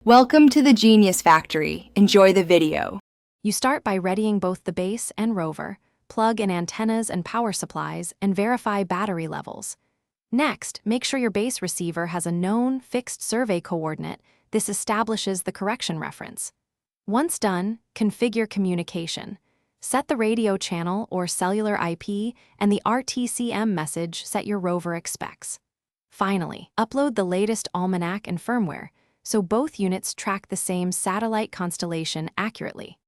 Welcome to the Genius Factory. Enjoy the video. You start by readying both the base and rover, plug in antennas and power supplies, and verify battery levels. Next, make sure your base receiver has a known, fixed survey coordinate. This establishes the correction reference. Once done, configure communication. Set the radio channel or cellular IP and the RTCM message set your rover expects. Finally, upload the latest almanac and firmware, so both units track the same satellite constellation accurately.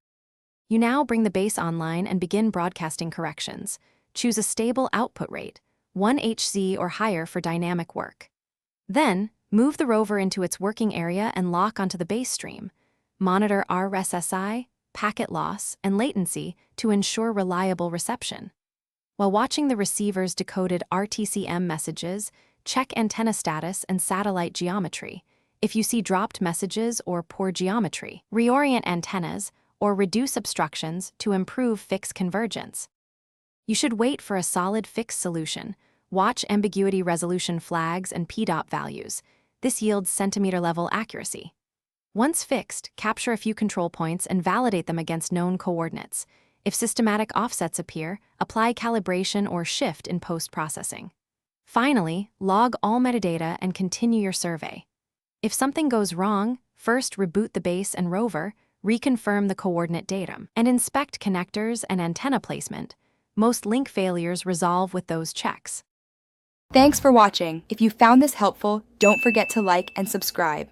You now bring the base online and begin broadcasting corrections. Choose a stable output rate, 1 Hz or higher for dynamic work. Then, move the rover into its working area and lock onto the base stream. Monitor RSSI, packet loss, and latency to ensure reliable reception. While watching the receiver's decoded RTCM messages, check antenna status and satellite geometry. If you see dropped messages or poor geometry, reorient antennas or reduce obstructions to improve fix convergence. You should wait for a solid fix solution. Watch ambiguity resolution flags and PDOT values. This yields centimeter-level accuracy. Once fixed, capture a few control points and validate them against known coordinates. If systematic offsets appear, apply calibration or shift in post-processing. Finally, log all metadata and continue your survey. If something goes wrong, first reboot the base and rover, reconfirm the coordinate datum, and inspect connectors and antenna placement. Most link failures resolve with those checks. Thanks for watching. If you found this helpful, don't forget to like and subscribe.